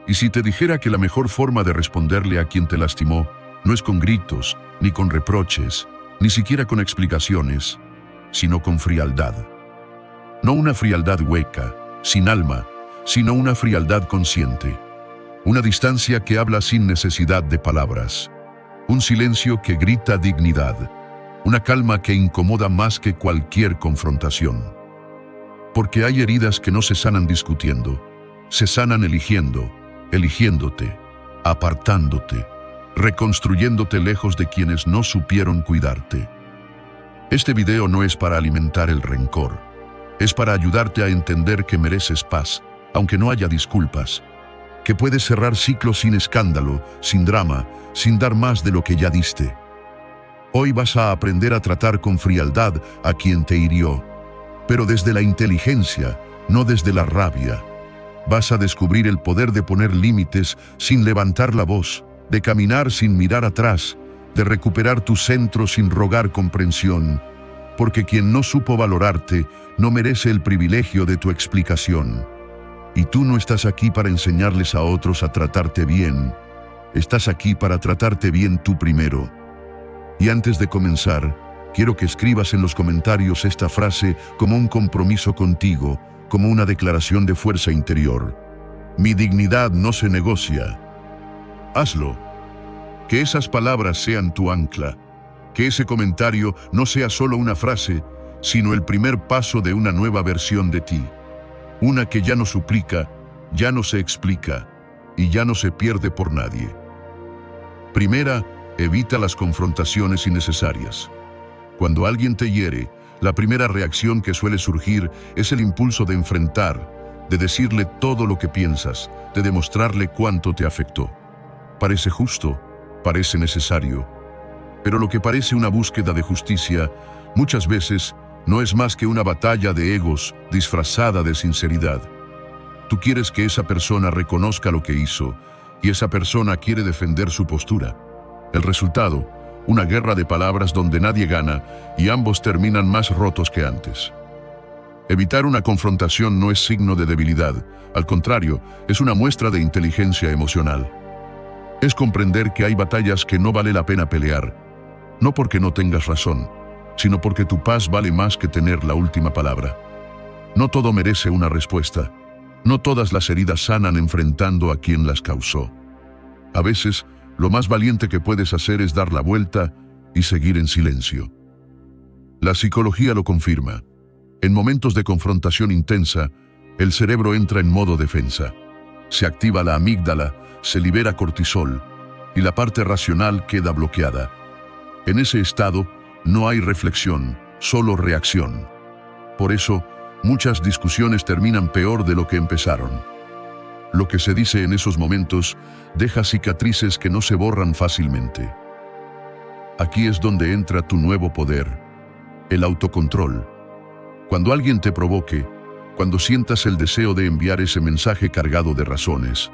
Y si te dijera que la mejor forma de responderle a quien te lastimó no es con gritos, ni con reproches, ni siquiera con explicaciones, sino con frialdad. No una frialdad hueca, sin alma, sino una frialdad consciente. Una distancia que habla sin necesidad de palabras. Un silencio que grita dignidad. Una calma que incomoda más que cualquier confrontación. Porque hay heridas que no se sanan discutiendo, se sanan eligiéndote, apartándote, reconstruyéndote lejos de quienes no supieron cuidarte. Este video no es para alimentar el rencor, es para ayudarte a entender que mereces paz, aunque no haya disculpas, que puedes cerrar ciclos sin escándalo, sin drama, sin dar más de lo que ya diste. Hoy vas a aprender a tratar con frialdad a quien te hirió, pero desde la inteligencia, no desde la rabia. Vas a descubrir el poder de poner límites sin levantar la voz, de caminar sin mirar atrás, de recuperar tu centro sin rogar comprensión, porque quien no supo valorarte no merece el privilegio de tu explicación. Y tú no estás aquí para enseñarles a otros a tratarte bien, estás aquí para tratarte bien tú primero. Y antes de comenzar, quiero que escribas en los comentarios esta frase como un compromiso contigo, como una declaración de fuerza interior. Mi dignidad no se negocia. Hazlo. Que esas palabras sean tu ancla. Que ese comentario no sea solo una frase, sino el primer paso de una nueva versión de ti. Una que ya no suplica, ya no se explica y ya no se pierde por nadie. Primera, evita las confrontaciones innecesarias. Cuando alguien te hiere, la primera reacción que suele surgir es el impulso de enfrentar, de decirle todo lo que piensas, de demostrarle cuánto te afectó. Parece justo, parece necesario, pero lo que parece una búsqueda de justicia, muchas veces no es más que una batalla de egos disfrazada de sinceridad. Tú quieres que esa persona reconozca lo que hizo, y esa persona quiere defender su postura. El resultado, una guerra de palabras donde nadie gana y ambos terminan más rotos que antes. Evitar una confrontación no es signo de debilidad, al contrario, es una muestra de inteligencia emocional. Es comprender que hay batallas que no vale la pena pelear, no porque no tengas razón, sino porque tu paz vale más que tener la última palabra. No todo merece una respuesta, no todas las heridas sanan enfrentando a quien las causó. A veces, lo más valiente que puedes hacer es dar la vuelta y seguir en silencio. La psicología lo confirma. En momentos de confrontación intensa, el cerebro entra en modo defensa. Se activa la amígdala, se libera cortisol y la parte racional queda bloqueada. En ese estado no hay reflexión, solo reacción. Por eso, muchas discusiones terminan peor de lo que empezaron. Lo que se dice en esos momentos deja cicatrices que no se borran fácilmente. Aquí es donde entra tu nuevo poder, el autocontrol. Cuando alguien te provoque, cuando sientas el deseo de enviar ese mensaje cargado de razones,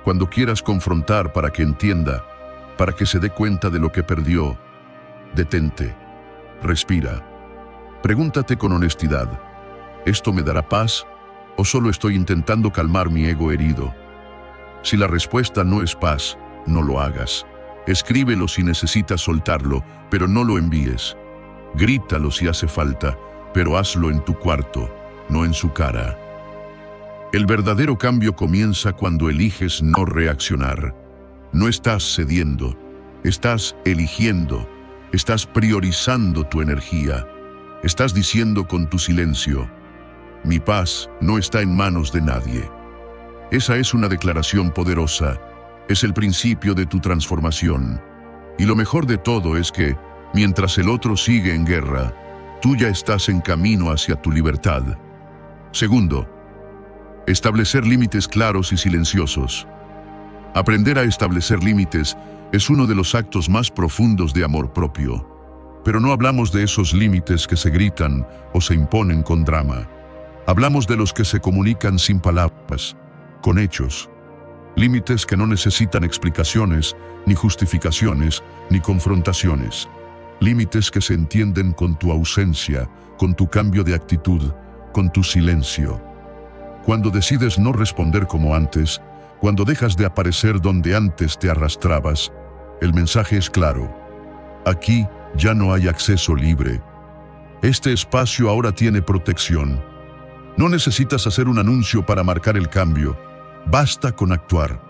cuando quieras confrontar para que entienda, para que se dé cuenta de lo que perdió, detente, respira. Pregúntate con honestidad, ¿esto me dará paz o solo estoy intentando calmar mi ego herido? Si la respuesta no es paz, no lo hagas. Escríbelo si necesitas soltarlo, pero no lo envíes. Grítalo si hace falta, pero hazlo en tu cuarto, no en su cara. El verdadero cambio comienza cuando eliges no reaccionar. No estás cediendo, estás eligiendo, estás priorizando tu energía. Estás diciendo con tu silencio, mi paz no está en manos de nadie. Esa es una declaración poderosa, es el principio de tu transformación. Y lo mejor de todo es que, mientras el otro sigue en guerra, tú ya estás en camino hacia tu libertad. Segundo, establecer límites claros y silenciosos. Aprender a establecer límites es uno de los actos más profundos de amor propio. Pero no hablamos de esos límites que se gritan o se imponen con drama. Hablamos de los que se comunican sin palabras, con hechos. Límites que no necesitan explicaciones, ni justificaciones, ni confrontaciones. Límites que se entienden con tu ausencia, con tu cambio de actitud, con tu silencio. Cuando decides no responder como antes, Cuando dejas de aparecer donde antes te arrastrabas, el mensaje es claro. Aquí ya no hay acceso libre. Este espacio ahora tiene protección. No necesitas hacer un anuncio para marcar el cambio. Basta con actuar.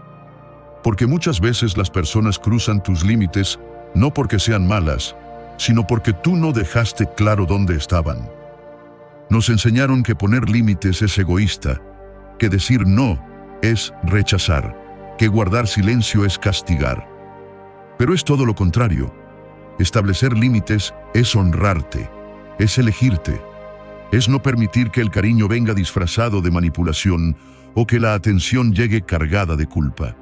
Porque muchas veces las personas cruzan tus límites no porque sean malas, sino porque tú no dejaste claro dónde estaban. Nos enseñaron que poner límites es egoísta, que decir no es rechazar, que guardar silencio es castigar. Pero es todo lo contrario. Establecer límites es honrarte, es elegirte, es no permitir que el cariño venga disfrazado de manipulación o que la atención llegue cargada de culpa.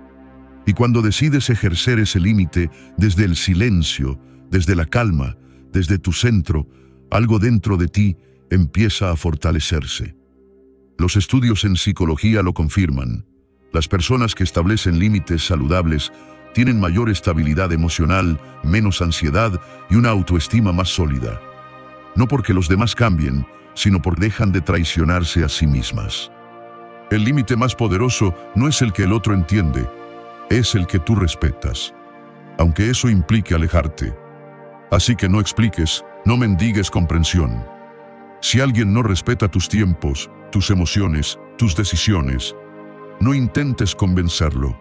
Y cuando decides ejercer ese límite desde el silencio, desde la calma, desde tu centro, algo dentro de ti empieza a fortalecerse. Los estudios en psicología lo confirman. Las personas que establecen límites saludables tienen mayor estabilidad emocional, menos ansiedad y una autoestima más sólida. No porque los demás cambien, sino porque dejan de traicionarse a sí mismas. El límite más poderoso no es el que el otro entiende, es el que tú respetas, aunque eso implique alejarte. Así que no expliques, no mendigues comprensión. Si alguien no respeta tus tiempos, tus emociones, tus decisiones, no intentes convencerlo.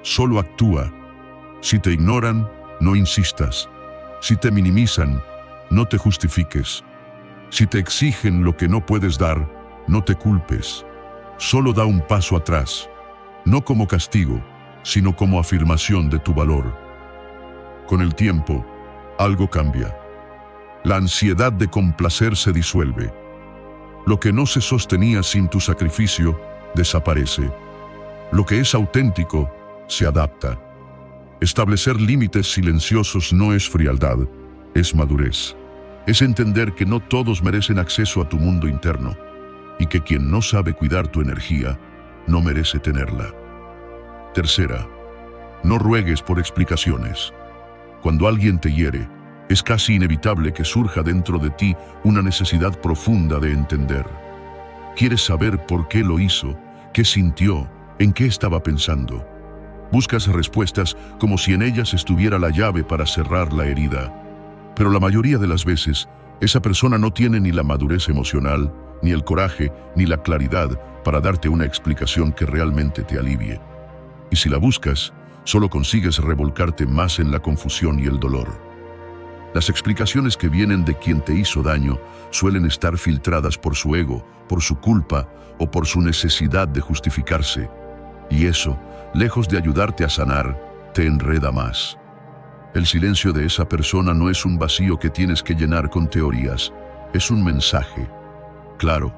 Solo actúa. Si te ignoran, no insistas. Si te minimizan, no te justifiques. Si te exigen lo que no puedes dar, no te culpes. Solo da un paso atrás, no como castigo, sino como afirmación de tu valor. Con el tiempo, algo cambia. La ansiedad de complacer se disuelve. Lo que no se sostenía sin tu sacrificio, desaparece. Lo que es auténtico, se adapta. Establecer límites silenciosos no es frialdad, es madurez. Es entender que no todos merecen acceso a tu mundo interno y que quien no sabe cuidar tu energía, no merece tenerla. Tercera, no ruegues por explicaciones. Cuando alguien te hiere, es casi inevitable que surja dentro de ti una necesidad profunda de entender. Quieres saber por qué lo hizo, qué sintió, en qué estaba pensando. Buscas respuestas como si en ellas estuviera la llave para cerrar la herida. Pero la mayoría de las veces, esa persona no tiene ni la madurez emocional, ni el coraje, ni la claridad para darte una explicación que realmente te alivie. Y si la buscas, solo consigues revolcarte más en la confusión y el dolor. Las explicaciones que vienen de quien te hizo daño suelen estar filtradas por su ego, por su culpa o por su necesidad de justificarse. Y eso, lejos de ayudarte a sanar, te enreda más. El silencio de esa persona no es un vacío que tienes que llenar con teorías, es un mensaje. Claro,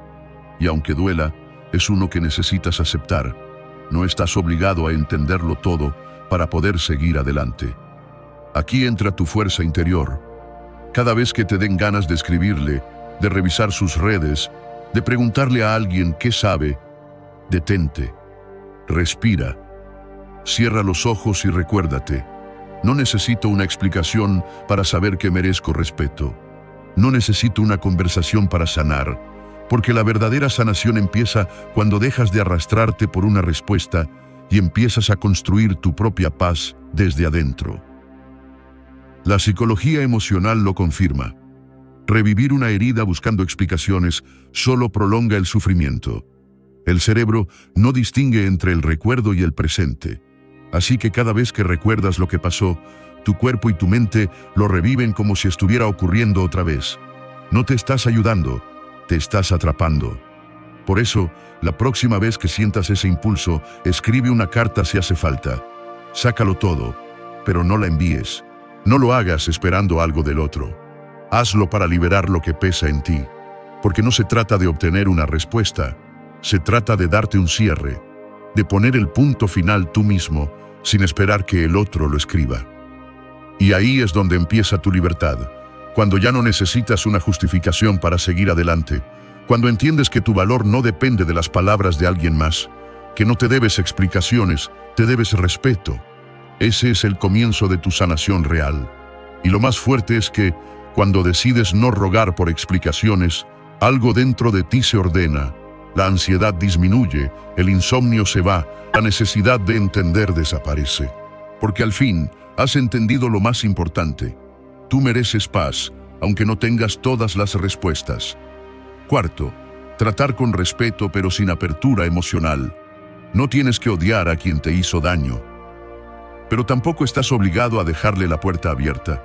y aunque duela, es uno que necesitas aceptar. No estás obligado a entenderlo todo para poder seguir adelante. Aquí entra tu fuerza interior. Cada vez que te den ganas de escribirle, de revisar sus redes, de preguntarle a alguien qué sabe, detente, respira, cierra los ojos y recuérdate. No necesito una explicación para saber que merezco respeto. No necesito una conversación para sanar, porque la verdadera sanación empieza cuando dejas de arrastrarte por una respuesta y empiezas a construir tu propia paz desde adentro. La psicología emocional lo confirma. Revivir una herida buscando explicaciones solo prolonga el sufrimiento. El cerebro no distingue entre el recuerdo y el presente. Así que cada vez que recuerdas lo que pasó, tu cuerpo y tu mente lo reviven como si estuviera ocurriendo otra vez. No te estás ayudando, te estás atrapando. Por eso, la próxima vez que sientas ese impulso, escribe una carta si hace falta. Sácalo todo, pero no la envíes. No lo hagas esperando algo del otro. Hazlo para liberar lo que pesa en ti. Porque no se trata de obtener una respuesta, se trata de darte un cierre, de poner el punto final tú mismo, sin esperar que el otro lo escriba. Y ahí es donde empieza tu libertad, cuando ya no necesitas una justificación para seguir adelante, cuando entiendes que tu valor no depende de las palabras de alguien más, que no te debes explicaciones, te debes respeto. Ese es el comienzo de tu sanación real. Y lo más fuerte es que, cuando decides no rogar por explicaciones, algo dentro de ti se ordena, La ansiedad disminuye, el insomnio se va, la necesidad de entender desaparece. Porque al fin has entendido lo más importante. Tú mereces paz, aunque no tengas todas las respuestas. Cuarto, tratar con respeto pero sin apertura emocional. No tienes que odiar a quien te hizo daño, pero tampoco estás obligado a dejarle la puerta abierta.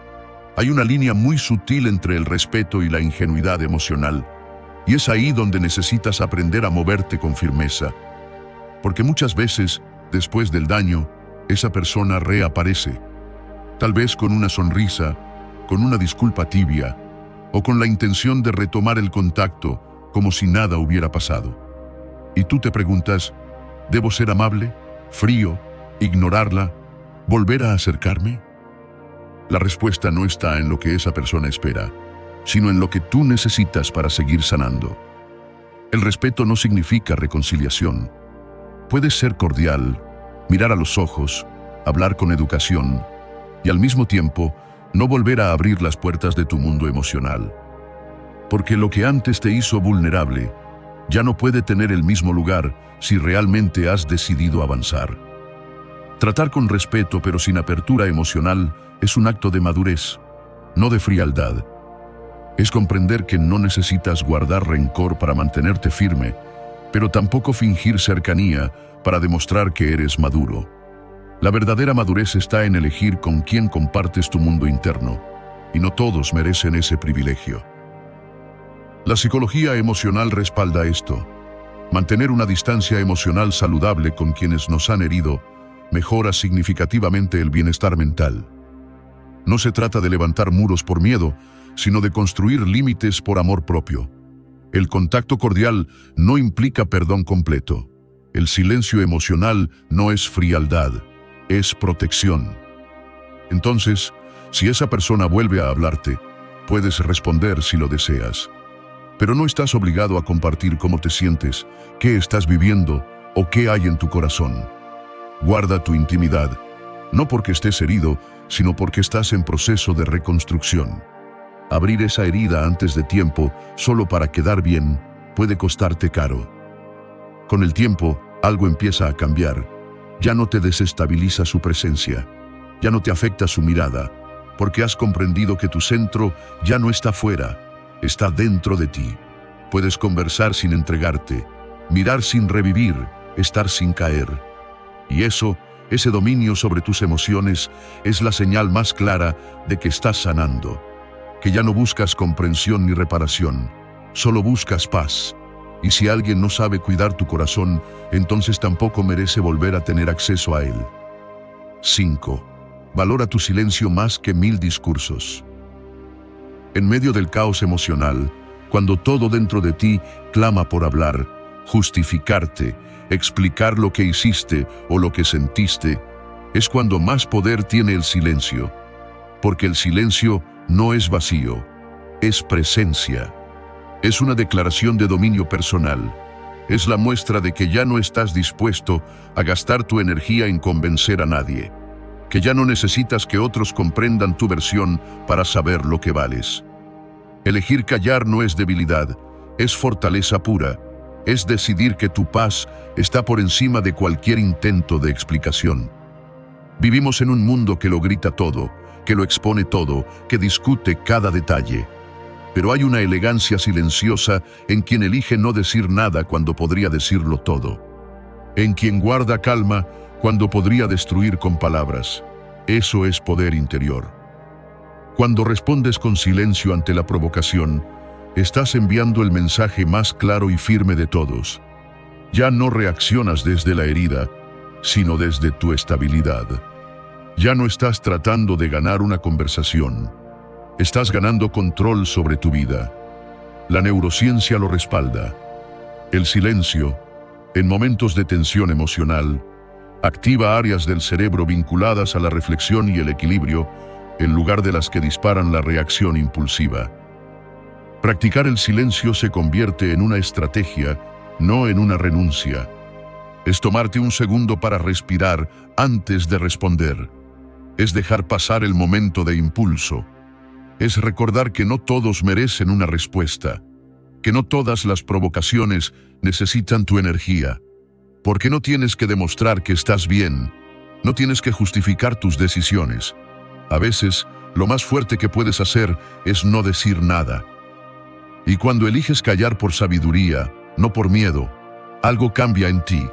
Hay una línea muy sutil entre el respeto y la ingenuidad emocional, y es ahí donde necesitas aprender a moverte con firmeza. Porque muchas veces, después del daño, esa persona reaparece, tal vez con una sonrisa, con una disculpa tibia, o con la intención de retomar el contacto como si nada hubiera pasado. Y tú te preguntas, ¿debo ser amable, frío, ignorarla, volver a acercarme? La respuesta no está en lo que esa persona espera, sino en lo que tú necesitas para seguir sanando. El respeto no significa reconciliación. Puedes ser cordial, mirar a los ojos, hablar con educación, y al mismo tiempo no volver a abrir las puertas de tu mundo emocional. Porque lo que antes te hizo vulnerable ya no puede tener el mismo lugar si realmente has decidido avanzar. Tratar con respeto pero sin apertura emocional es un acto de madurez, no de frialdad. Es comprender que no necesitas guardar rencor para mantenerte firme, pero tampoco fingir cercanía para demostrar que eres maduro. La verdadera madurez está en elegir con quién compartes tu mundo interno, y no todos merecen ese privilegio. La psicología emocional respalda esto. Mantener una distancia emocional saludable con quienes nos han herido mejora significativamente el bienestar mental. No se trata de levantar muros por miedo, sino de construir límites por amor propio. El contacto cordial no implica perdón completo. El silencio emocional no es frialdad, es protección. Entonces, si esa persona vuelve a hablarte, puedes responder si lo deseas. Pero no estás obligado a compartir cómo te sientes, qué estás viviendo o qué hay en tu corazón. Guarda tu intimidad, no porque estés herido, sino porque estás en proceso de reconstrucción. Abrir esa herida antes de tiempo, solo para quedar bien, puede costarte caro. Con el tiempo, algo empieza a cambiar. Ya no te desestabiliza su presencia, ya no te afecta su mirada, porque has comprendido que tu centro ya no está fuera, está dentro de ti. Puedes conversar sin entregarte, mirar sin revivir, estar sin caer. Y ese dominio sobre tus emociones es la señal más clara de que estás sanando, que ya no buscas comprensión ni reparación, solo buscas paz. Y si alguien no sabe cuidar tu corazón, entonces tampoco merece volver a tener acceso a él. 5. Valora tu silencio más que 1000 discursos. En medio del caos emocional, cuando todo dentro de ti clama por hablar, justificarte, explicar lo que hiciste o lo que sentiste, es cuando más poder tiene el silencio. Porque el silencio no es vacío, es presencia. Es una declaración de dominio personal. Es la muestra de que ya no estás dispuesto a gastar tu energía en convencer a nadie, que ya no necesitas que otros comprendan tu versión para saber lo que vales. Elegir callar no es debilidad, es fortaleza pura. Es decidir que tu paz está por encima de cualquier intento de explicación. Vivimos en un mundo que lo grita todo, que lo expone todo, que discute cada detalle. Pero hay una elegancia silenciosa en quien elige no decir nada cuando podría decirlo todo. En quien guarda calma cuando podría destruir con palabras. Eso es poder interior. Cuando respondes con silencio ante la provocación, estás enviando el mensaje más claro y firme de todos. Ya no reaccionas desde la herida, sino desde tu estabilidad. Ya no estás tratando de ganar una conversación. Estás ganando control sobre tu vida. La neurociencia lo respalda. El silencio, en momentos de tensión emocional, activa áreas del cerebro vinculadas a la reflexión y el equilibrio, en lugar de las que disparan la reacción impulsiva. Practicar el silencio se convierte en una estrategia, no en una renuncia. Es tomarte un segundo para respirar antes de responder. Es dejar pasar el momento de impulso. Es recordar que no todos merecen una respuesta. que no todas las provocaciones necesitan tu energía, porque no tienes que demostrar que estás bien, no tienes que justificar tus decisiones. A veces, lo más fuerte que puedes hacer es no decir nada. Y cuando eliges callar por sabiduría, no por miedo, algo cambia en ti.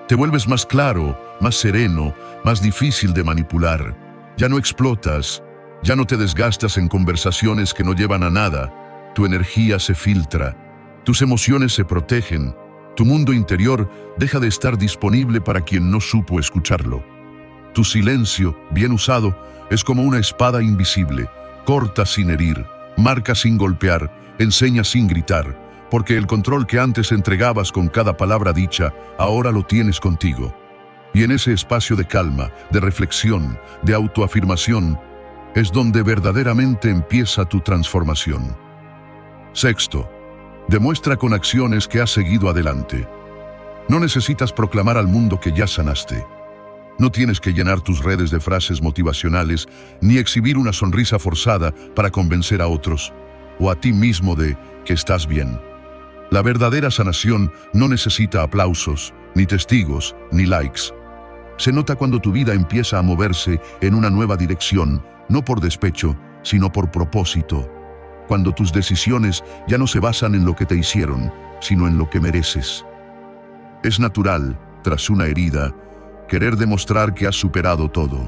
Te vuelves más claro, más sereno, más difícil de manipular. Ya no explotas, ya no te desgastas en conversaciones que no llevan a nada. Tu energía se filtra, tus emociones se protegen, tu mundo interior deja de estar disponible para quien no supo escucharlo. Tu silencio, bien usado, es como una espada invisible, corta sin herir, marca sin golpear, enseña sin gritar, porque el control que antes entregabas con cada palabra dicha, ahora lo tienes contigo. Y en ese espacio de calma, de reflexión, de autoafirmación, es donde verdaderamente empieza tu transformación. Sexto, demuestra con acciones que has seguido adelante. No necesitas proclamar al mundo que ya sanaste. No tienes que llenar tus redes de frases motivacionales ni exhibir una sonrisa forzada para convencer a otros o a ti mismo de que estás bien. La verdadera sanación no necesita aplausos, ni testigos, ni likes. Se nota cuando tu vida empieza a moverse en una nueva dirección, no por despecho, sino por propósito. Cuando tus decisiones ya no se basan en lo que te hicieron, sino en lo que mereces. Es natural, tras una herida, querer demostrar que has superado todo.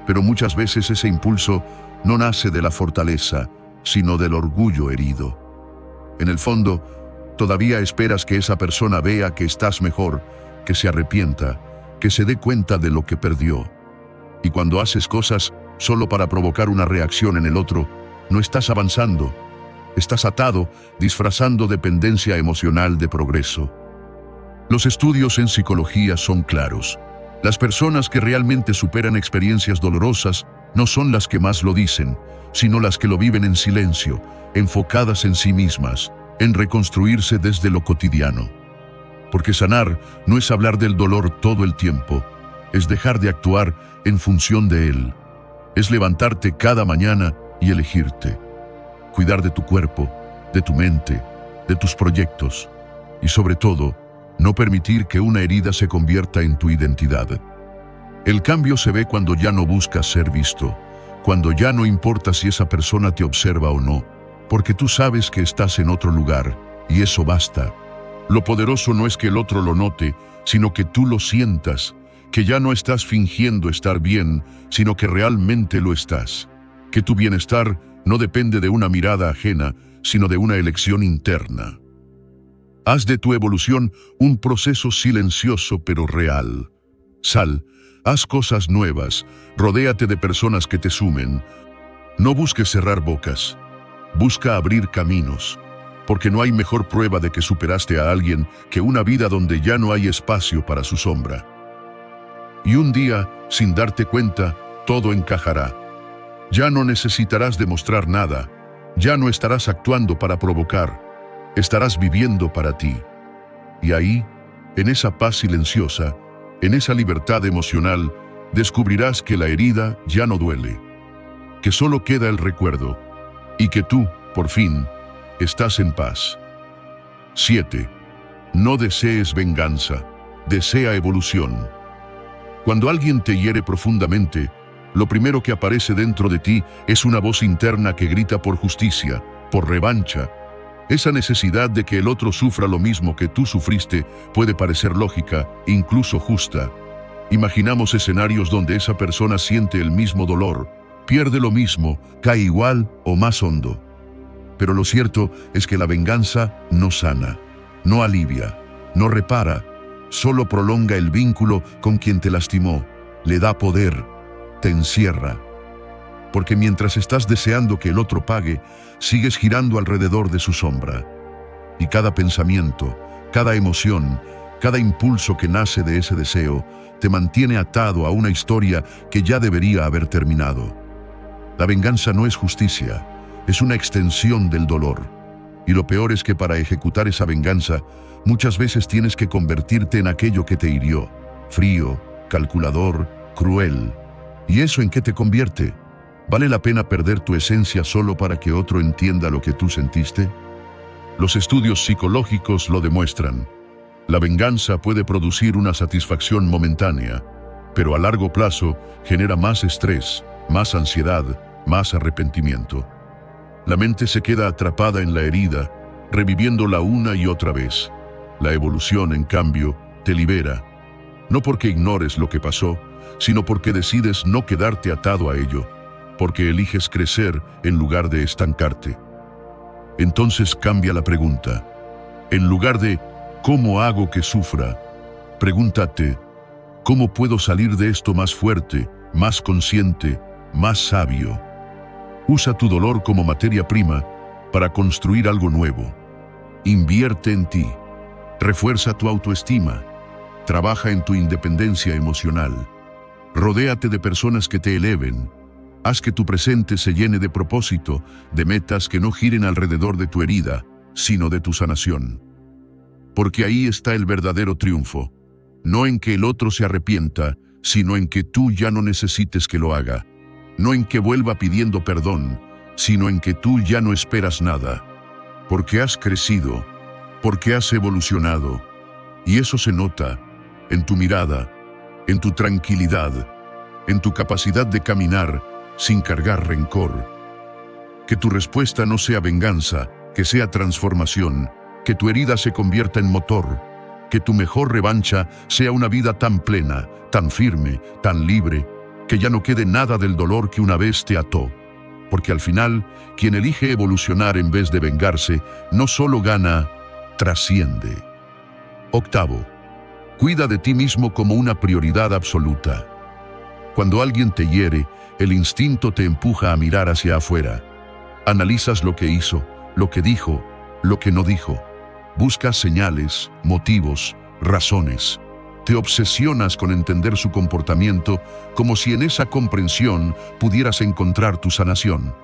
Pero muchas veces ese impulso no nace de la fortaleza, sino del orgullo herido. En el fondo, todavía esperas que esa persona vea que estás mejor, que se arrepienta, que se dé cuenta de lo que perdió. Y cuando haces cosas solo para provocar una reacción en el otro, no estás avanzando. Estás atado, disfrazando dependencia emocional de progreso. Los estudios en psicología son claros. Las personas que realmente superan experiencias dolorosas no son las que más lo dicen, sino las que lo viven en silencio, enfocadas en sí mismas, en reconstruirse desde lo cotidiano. Porque sanar no es hablar del dolor todo el tiempo, es dejar de actuar en función de él. Es levantarte cada mañana y elegirte. Cuidar de tu cuerpo, de tu mente, de tus proyectos y sobre todo, no permitir que una herida se convierta en tu identidad. El cambio se ve cuando ya no buscas ser visto, cuando ya no importa si esa persona te observa o no, porque tú sabes que estás en otro lugar y eso basta. Lo poderoso no es que el otro lo note, sino que tú lo sientas, que ya no estás fingiendo estar bien, sino que realmente lo estás. Que tu bienestar no depende de una mirada ajena, sino de una elección interna. Haz de tu evolución un proceso silencioso pero real. Sal, haz cosas nuevas, rodéate de personas que te sumen. No busques cerrar bocas, busca abrir caminos, porque no hay mejor prueba de que superaste a alguien que una vida donde ya no hay espacio para su sombra. Y un día, sin darte cuenta, todo encajará. Ya no necesitarás demostrar nada, ya no estarás actuando para provocar, estarás viviendo para ti. Y ahí, en esa paz silenciosa, en esa libertad emocional, descubrirás que la herida ya no duele, que solo queda el recuerdo, y que tú, por fin, estás en paz. 7. No desees venganza, desea evolución. Cuando alguien te hiere profundamente, lo primero que aparece dentro de ti es una voz interna que grita por justicia, por revancha. Esa necesidad de que el otro sufra lo mismo que tú sufriste puede parecer lógica, incluso justa. Imaginamos escenarios donde esa persona siente el mismo dolor, pierde lo mismo, cae igual o más hondo. Pero lo cierto es que la venganza no sana, no alivia, no repara, solo prolonga el vínculo con quien te lastimó, le da poder, te encierra. Porque mientras estás deseando que el otro pague, sigues girando alrededor de su sombra. Y cada pensamiento, cada emoción, cada impulso que nace de ese deseo, te mantiene atado a una historia que ya debería haber terminado. La venganza no es justicia, es una extensión del dolor. Y lo peor es que para ejecutar esa venganza, muchas veces tienes que convertirte en aquello que te hirió, frío, calculador, cruel. ¿Y eso en qué te convierte? ¿Vale la pena perder tu esencia solo para que otro entienda lo que tú sentiste? Los estudios psicológicos lo demuestran. La venganza puede producir una satisfacción momentánea, pero a largo plazo genera más estrés, más ansiedad, más arrepentimiento. La mente se queda atrapada en la herida, reviviéndola una y otra vez. La evolución, en cambio, te libera, no porque ignores lo que pasó, sino porque decides no quedarte atado a ello, porque eliges crecer en lugar de estancarte. Entonces cambia la pregunta. En lugar de ¿cómo hago que sufra?, pregúntate ¿cómo puedo salir de esto más fuerte, más consciente, más sabio? Usa tu dolor como materia prima para construir algo nuevo. Invierte en ti. Refuerza tu autoestima. Trabaja en tu independencia emocional. Rodéate de personas que te eleven. Haz que tu presente se llene de propósito, de metas que no giren alrededor de tu herida, sino de tu sanación. Porque ahí está el verdadero triunfo. No en que el otro se arrepienta, sino en que tú ya no necesites que lo haga. No en que vuelva pidiendo perdón, sino en que tú ya no esperas nada. Porque has crecido, porque has evolucionado. Y eso se nota en tu mirada, en tu tranquilidad, en tu capacidad de caminar sin cargar rencor. Que tu respuesta no sea venganza, que sea transformación, que tu herida se convierta en motor, que tu mejor revancha sea una vida tan plena, tan firme, tan libre, que ya no quede nada del dolor que una vez te ató. Porque al final, quien elige evolucionar en vez de vengarse, no solo gana, trasciende. Octavo, cuida de ti mismo como una prioridad absoluta. Cuando alguien te hiere, el instinto te empuja a mirar hacia afuera. Analizas lo que hizo, lo que dijo, lo que no dijo. Buscas señales, motivos, razones. Te obsesionas con entender su comportamiento como si en esa comprensión pudieras encontrar tu sanación.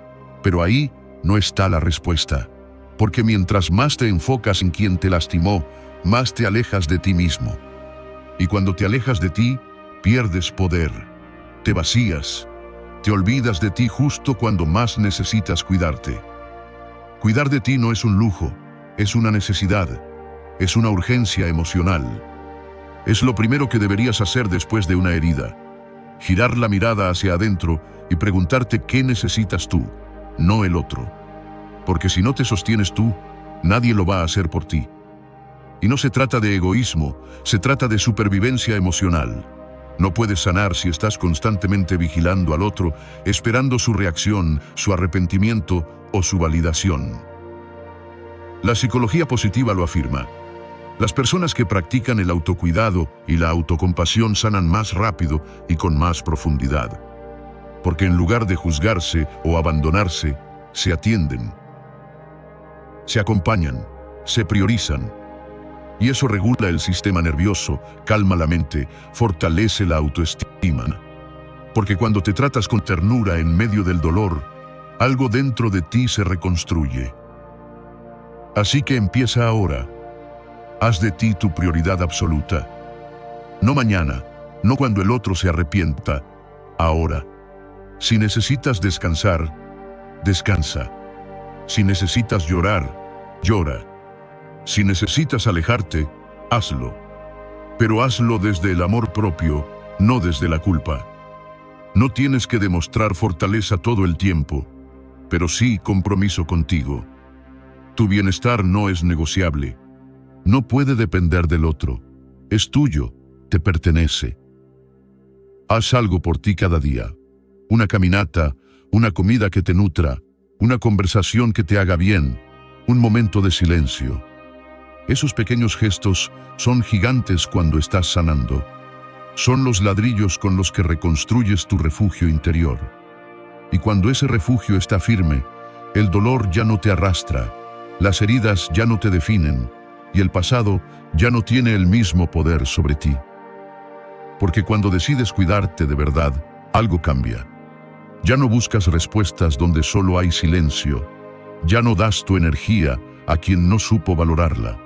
Pero ahí no está la respuesta. Porque mientras más te enfocas en quien te lastimó, más te alejas de ti mismo. Y cuando te alejas de ti, pierdes poder. Te vacías. Te olvidas de ti justo cuando más necesitas cuidarte. Cuidar de ti no es un lujo, es una necesidad, es una urgencia emocional. Es lo primero que deberías hacer después de una herida. Girar la mirada hacia adentro y preguntarte qué necesitas tú, no el otro. Porque si no te sostienes tú, nadie lo va a hacer por ti. Y no se trata de egoísmo, se trata de supervivencia emocional. No puedes sanar si estás constantemente vigilando al otro, esperando su reacción, su arrepentimiento o su validación. La psicología positiva lo afirma. Las personas que practican el autocuidado y la autocompasión sanan más rápido y con más profundidad. Porque en lugar de juzgarse o abandonarse, se atienden. Se acompañan, se priorizan. Y eso regula el sistema nervioso, calma la mente, fortalece la autoestima. Porque cuando te tratas con ternura en medio del dolor, algo dentro de ti se reconstruye. Así que empieza ahora. Haz de ti tu prioridad absoluta. No mañana, no cuando el otro se arrepienta, ahora. Si necesitas descansar, descansa. Si necesitas llorar, llora. Si necesitas alejarte, hazlo. Pero hazlo desde el amor propio, no desde la culpa. No tienes que demostrar fortaleza todo el tiempo, pero sí compromiso contigo. Tu bienestar no es negociable. No puede depender del otro. Es tuyo, te pertenece. Haz algo por ti cada día. Una caminata, una comida que te nutra, una conversación que te haga bien, un momento de silencio. Esos pequeños gestos son gigantes cuando estás sanando. Son los ladrillos con los que reconstruyes tu refugio interior. Y cuando ese refugio está firme, el dolor ya no te arrastra, las heridas ya no te definen, y el pasado ya no tiene el mismo poder sobre ti. Porque cuando decides cuidarte de verdad, algo cambia. Ya no buscas respuestas donde solo hay silencio. Ya no das tu energía a quien no supo valorarla.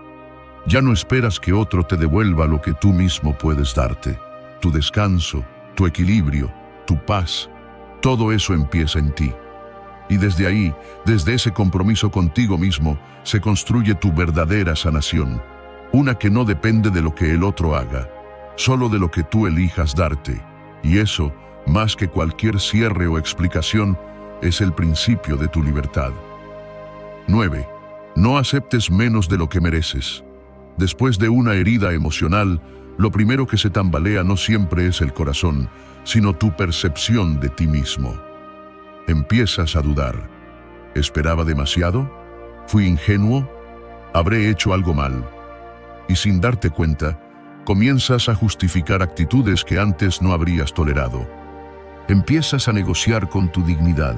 Ya no esperas que otro te devuelva lo que tú mismo puedes darte. Tu descanso, tu equilibrio, tu paz, todo eso empieza en ti. Y desde ahí, desde ese compromiso contigo mismo, se construye tu verdadera sanación. Una que no depende de lo que el otro haga, solo de lo que tú elijas darte. Y eso, más que cualquier cierre o explicación, es el principio de tu libertad. 9. No aceptes menos de lo que mereces. Después de una herida emocional, lo primero que se tambalea no siempre es el corazón, sino tu percepción de ti mismo. Empiezas a dudar. ¿Esperaba demasiado? ¿Fui ingenuo? ¿Habré hecho algo mal? Y sin darte cuenta, comienzas a justificar actitudes que antes no habrías tolerado. Empiezas a negociar con tu dignidad,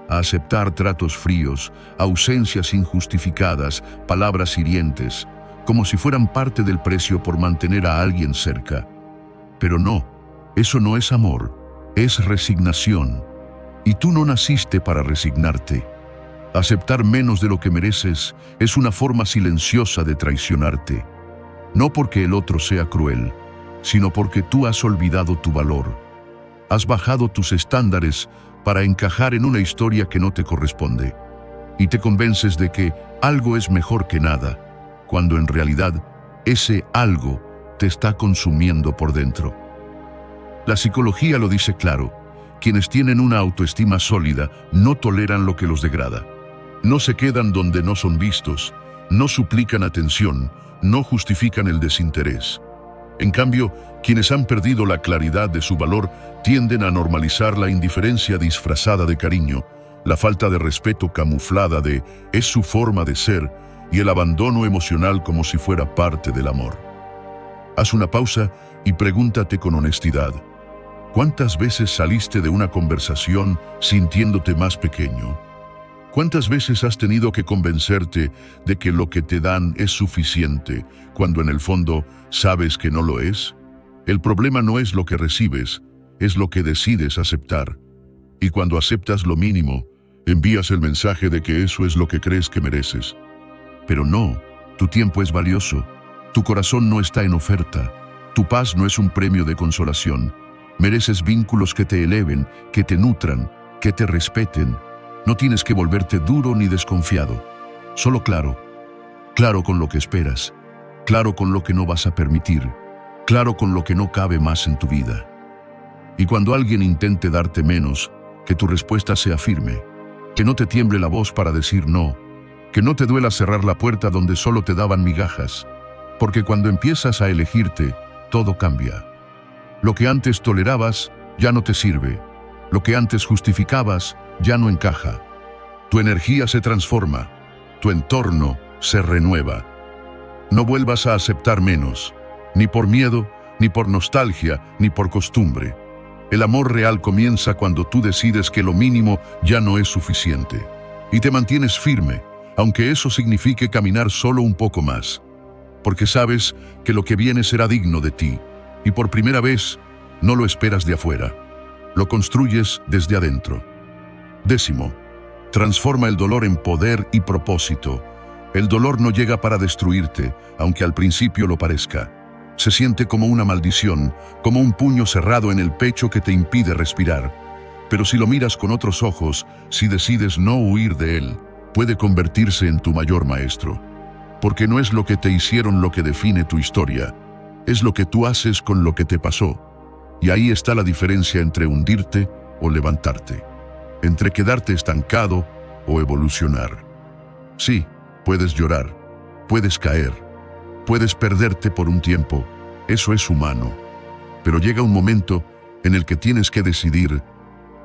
a aceptar tratos fríos, ausencias injustificadas, palabras hirientes, como si fueran parte del precio por mantener a alguien cerca. Pero no, eso no es amor, es resignación. Y tú no naciste para resignarte. Aceptar menos de lo que mereces es una forma silenciosa de traicionarte. No porque el otro sea cruel, sino porque tú has olvidado tu valor. Has bajado tus estándares para encajar en una historia que no te corresponde. Y te convences de que algo es mejor que nada, cuando en realidad ese algo te está consumiendo por dentro. La psicología lo dice claro. Quienes tienen una autoestima sólida no toleran lo que los degrada. No se quedan donde no son vistos, no suplican atención, no justifican el desinterés. En cambio, quienes han perdido la claridad de su valor tienden a normalizar la indiferencia disfrazada de cariño, la falta de respeto camuflada de es su forma de ser y el abandono emocional como si fuera parte del amor. Haz una pausa y pregúntate con honestidad. ¿Cuántas veces saliste de una conversación sintiéndote más pequeño? ¿Cuántas veces has tenido que convencerte de que lo que te dan es suficiente, cuando en el fondo sabes que no lo es? El problema no es lo que recibes, es lo que decides aceptar. Y cuando aceptas lo mínimo, envías el mensaje de que eso es lo que crees que mereces. Pero no, tu tiempo es valioso, tu corazón no está en oferta, tu paz no es un premio de consolación. Mereces vínculos que te eleven, que te nutran, que te respeten. No tienes que volverte duro ni desconfiado. Solo claro. Claro con lo que esperas. Claro con lo que no vas a permitir. Claro con lo que no cabe más en tu vida. Y cuando alguien intente darte menos, que tu respuesta sea firme. Que no te tiemble la voz para decir no. Que no te duela cerrar la puerta donde solo te daban migajas. Porque cuando empiezas a elegirte, todo cambia. Lo que antes tolerabas ya no te sirve. Lo que antes justificabas ya no encaja. Tu energía se transforma. Tu entorno se renueva. No vuelvas a aceptar menos, ni por miedo, ni por nostalgia, ni por costumbre. El amor real comienza cuando tú decides que lo mínimo ya no es suficiente. Y te mantienes firme, aunque eso signifique caminar solo un poco más. Porque sabes que lo que viene será digno de ti. Y por primera vez, no lo esperas de afuera. Lo construyes desde adentro. 10. Transforma el dolor en poder y propósito. El dolor no llega para destruirte, aunque al principio lo parezca. Se siente como una maldición, como un puño cerrado en el pecho que te impide respirar. Pero si lo miras con otros ojos, si decides no huir de él, puede convertirse en tu mayor maestro. Porque no es lo que te hicieron lo que define tu historia. Es lo que tú haces con lo que te pasó. Y ahí está la diferencia entre hundirte o levantarte. Entre quedarte estancado o evolucionar. Sí, puedes llorar, puedes caer, puedes perderte por un tiempo. Eso es humano. Pero llega un momento en el que tienes que decidir,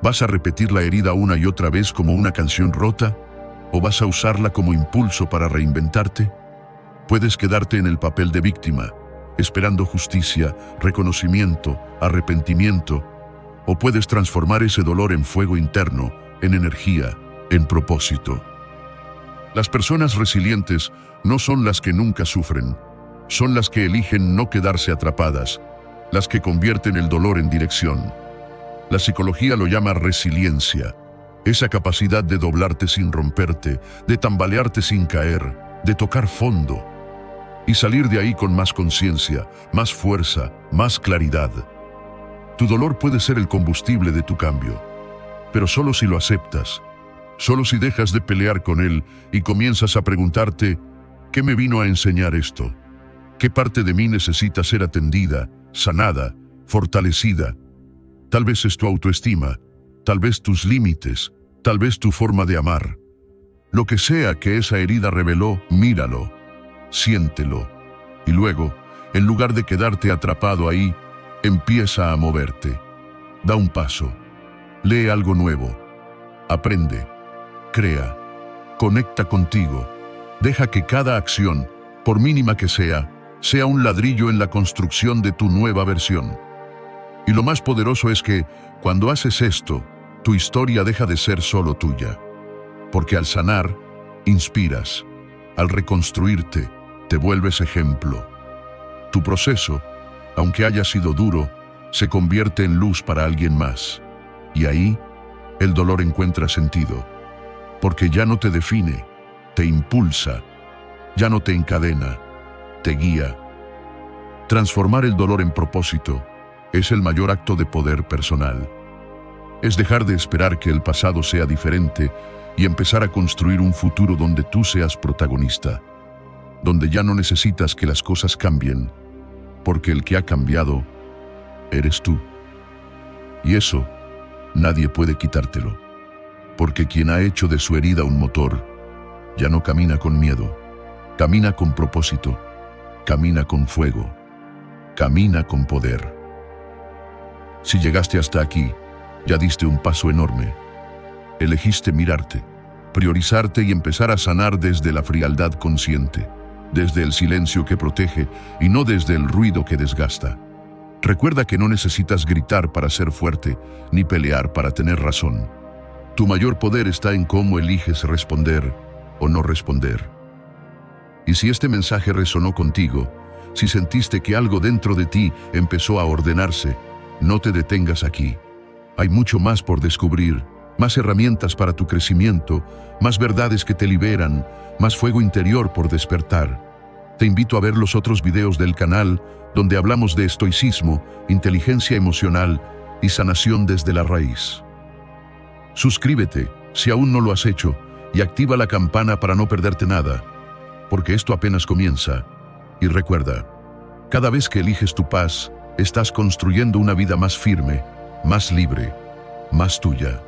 ¿vas a repetir la herida una y otra vez como una canción rota? ¿O vas a usarla como impulso para reinventarte? Puedes quedarte en el papel de víctima, esperando justicia, reconocimiento, arrepentimiento, o puedes transformar ese dolor en fuego interno, en energía, en propósito. Las personas resilientes no son las que nunca sufren, son las que eligen no quedarse atrapadas, las que convierten el dolor en dirección. La psicología lo llama resiliencia, esa capacidad de doblarte sin romperte, de tambalearte sin caer, de tocar fondo, y salir de ahí con más conciencia, más fuerza, más claridad. Tu dolor puede ser el combustible de tu cambio, pero solo si lo aceptas. Solo si dejas de pelear con él y comienzas a preguntarte, ¿qué me vino a enseñar esto? ¿Qué parte de mí necesita ser atendida, sanada, fortalecida? Tal vez es tu autoestima, tal vez tus límites, tal vez tu forma de amar. Lo que sea que esa herida reveló, míralo, siéntelo. Y luego, en lugar de quedarte atrapado ahí, empieza a moverte. Da un paso. Lee algo nuevo. Aprende. Crea. Conecta contigo. Deja que cada acción, por mínima que sea un ladrillo en la construcción de tu nueva versión. Y lo más poderoso es que, cuando haces esto, tu historia deja de ser solo tuya. Porque al sanar, inspiras. Al reconstruirte, te vuelves ejemplo. Tu proceso, aunque haya sido duro, se convierte en luz para alguien más. Y ahí, el dolor encuentra sentido. Porque ya no te define, te impulsa, ya no te encadena, te guía. Transformar el dolor en propósito es el mayor acto de poder personal. Es dejar de esperar que el pasado sea diferente y empezar a construir un futuro donde tú seas protagonista, donde ya no necesitas que las cosas cambien, porque el que ha cambiado eres tú. Y eso nadie puede quitártelo, porque quien ha hecho de su herida un motor, ya no camina con miedo, camina con propósito, camina con fuego, camina con poder. Si llegaste hasta aquí, ya diste un paso enorme. Elegiste mirarte, priorizarte y empezar a sanar desde la frialdad consciente, desde el silencio que protege y no desde el ruido que desgasta. Recuerda que no necesitas gritar para ser fuerte, ni pelear para tener razón. Tu mayor poder está en cómo eliges responder o no responder. Y si este mensaje resonó contigo, si sentiste que algo dentro de ti empezó a ordenarse, no te detengas aquí. Hay mucho más por descubrir, más herramientas para tu crecimiento, más verdades que te liberan, más fuego interior por despertar. Te invito a ver los otros videos del canal donde hablamos de estoicismo, inteligencia emocional y sanación desde la raíz. Suscríbete si aún no lo has hecho y activa la campana para no perderte nada, porque esto apenas comienza. Y recuerda, cada vez que eliges tu paz, estás construyendo una vida más firme, más libre, más tuya.